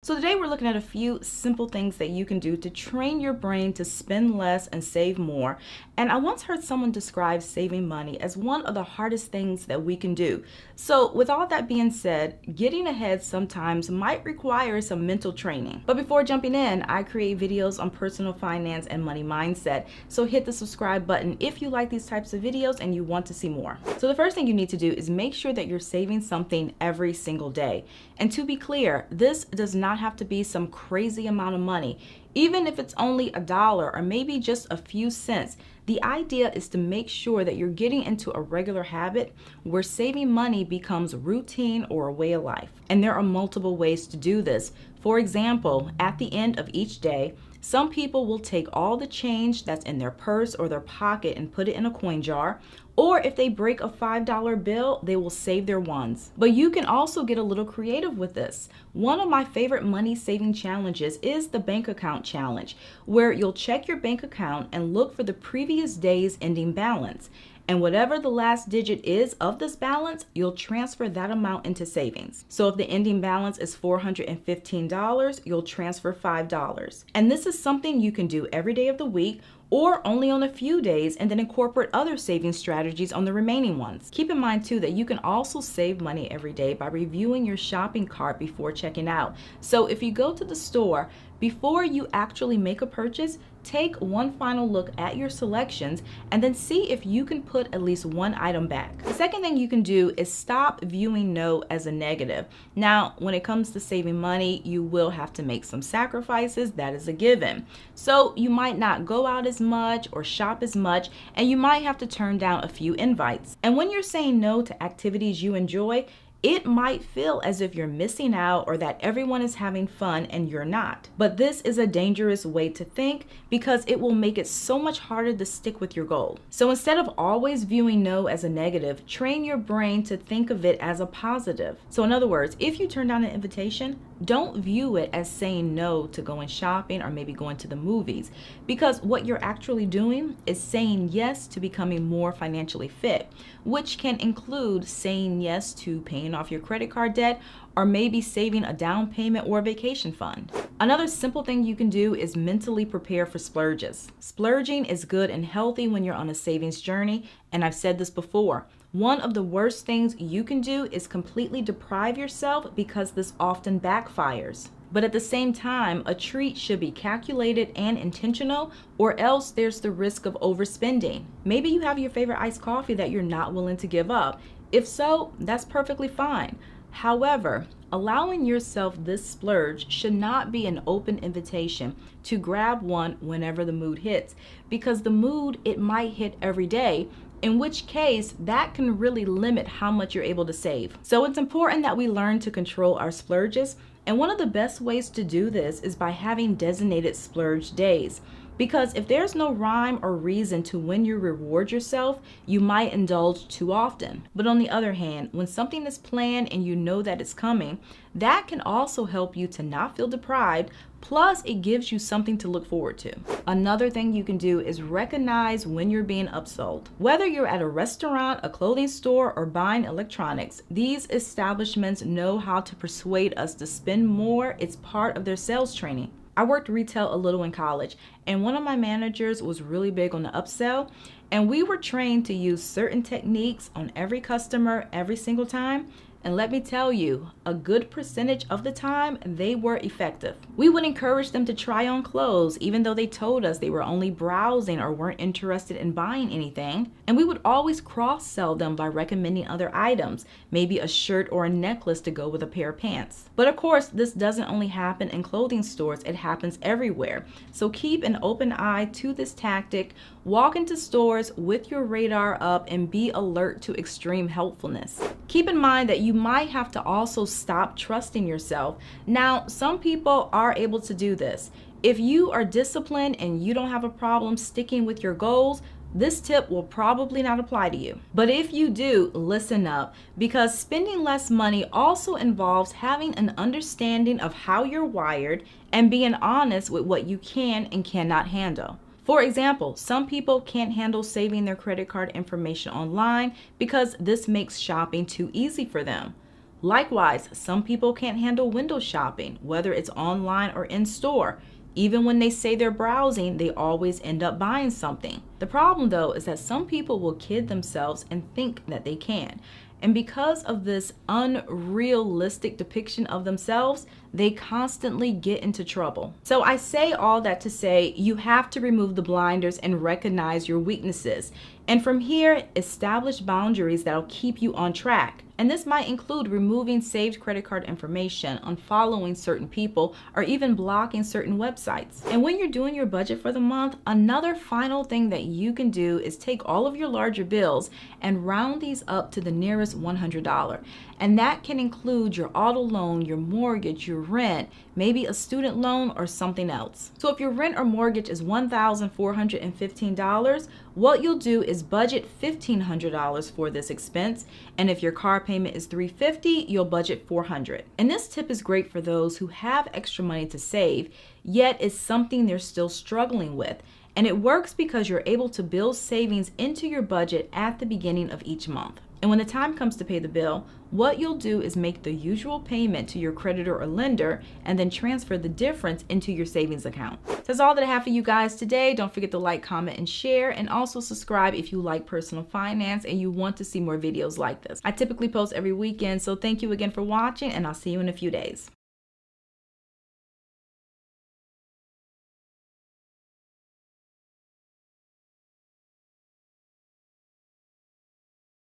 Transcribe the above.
So today we're looking at a few simple things that you can do to train your brain to spend less and save more. And I once heard someone describe saving money as one of the hardest things that we can do. So with all that being said, getting ahead sometimes might require some mental training. But before jumping in, I create videos on personal finance and money mindset. So hit the subscribe button if you like these types of videos and you want to see more. So the first thing you need to do is make sure that you're saving something every single day. And to be clear, this does not have to be some crazy amount of money. Even if it's only $1 or maybe just a few cents, the idea is to make sure that you're getting into a regular habit where saving money becomes routine or a way of life. And there are multiple ways to do this. For example, at the end of each day, some people will take all the change that's in their purse or their pocket and put it in a coin jar. Or if they break a $5 bill, they will save their ones. But you can also get a little creative with this. One of my favorite money saving challenges is the bank account challenge, where you'll check your bank account and look for the previous day's ending balance. And whatever the last digit is of this balance, you'll transfer that amount into savings. So if the ending balance is $415, you'll transfer $5. And this is something you can do every day of the week or only on a few days and then incorporate other saving strategies on the remaining ones. Keep in mind too that you can also save money every day by reviewing your shopping cart before checking out. So if you go to the store, before you actually make a purchase, take one final look at your selections and then see if you can put at least one item back. The second thing you can do is stop viewing no as a negative. Now, when it comes to saving money, you will have to make some sacrifices. That is a given. So you might not go out as much or shop as much, and you might have to turn down a few invites. And when you're saying no to activities you enjoy, it might feel as if you're missing out or that everyone is having fun and you're not. But this is a dangerous way to think because it will make it so much harder to stick with your goal. So instead of always viewing no as a negative, train your brain to think of it as a positive. So in other words, if you turn down an invitation, don't view it as saying no to going shopping or maybe going to the movies, because what you're actually doing is saying yes to becoming more financially fit, which can include saying yes to paying off your credit card debt or maybe saving a down payment or a vacation fund. Another simple thing you can do is mentally prepare for splurges. Splurging is good and healthy when you're on a savings journey, and I've said this before. One of the worst things you can do is completely deprive yourself because this often backfires. But at the same time, a treat should be calculated and intentional, or else there's the risk of overspending. Maybe you have your favorite iced coffee that you're not willing to give up. If so, that's perfectly fine. However, allowing yourself this splurge should not be an open invitation to grab one whenever the mood hits, because the mood, it might hit every day, in which case that can really limit how much you're able to save. So it's important that we learn to control our splurges, and one of the best ways to do this is by having designated splurge days. Because if there's no rhyme or reason to when you reward yourself, you might indulge too often. But on the other hand, when something is planned and you know that it's coming, that can also help you to not feel deprived, plus it gives you something to look forward to. Another thing you can do is recognize when you're being upsold. Whether you're at a restaurant, a clothing store, or buying electronics, these establishments know how to persuade us to spend more. It's part of their sales training. I worked retail a little in college, and one of my managers was really big on the upsell, and we were trained to use certain techniques on every customer every single time. And let me tell you, a good percentage of the time, they were effective. We would encourage them to try on clothes, even though they told us they were only browsing or weren't interested in buying anything. And we would always cross-sell them by recommending other items, maybe a shirt or a necklace to go with a pair of pants. But of course, this doesn't only happen in clothing stores, it happens everywhere. So keep an open eye to this tactic, walk into stores with your radar up, and be alert to extreme helpfulness. Keep in mind that you might have to also stop trusting yourself. Now, some people are able to do this. If you are disciplined and you don't have a problem sticking with your goals, this tip will probably not apply to you. But if you do, listen up, because spending less money also involves having an understanding of how you're wired and being honest with what you can and cannot handle. For example, some people can't handle saving their credit card information online because this makes shopping too easy for them. Likewise, some people can't handle window shopping, whether it's online or in store. Even when they say they're browsing, they always end up buying something. The problem, though, is that some people will kid themselves and think that they can. And because of this unrealistic depiction of themselves, they constantly get into trouble. So I say all that to say you have to remove the blinders and recognize your weaknesses. And from here, establish boundaries that'll keep you on track. And this might include removing saved credit card information, unfollowing certain people, or even blocking certain websites. And when you're doing your budget for the month, another final thing that you can do is take all of your larger bills and round these up to the nearest $100. And that can include your auto loan, your mortgage, your rent, maybe a student loan or something else. So if your rent or mortgage is $1,415, what you'll do is budget $1,500 for this expense. And if your car payment is $350, you'll budget $400. And this tip is great for those who have extra money to save, yet it's something they're still struggling with. And it works because you're able to build savings into your budget at the beginning of each month. And when the time comes to pay the bill, what you'll do is make the usual payment to your creditor or lender and then transfer the difference into your savings account. That's all that I have for you guys today. Don't forget to like, comment, and share, and also subscribe if you like personal finance and you want to see more videos like this. I typically post every weekend, so thank you again for watching, and I'll see you in a few days.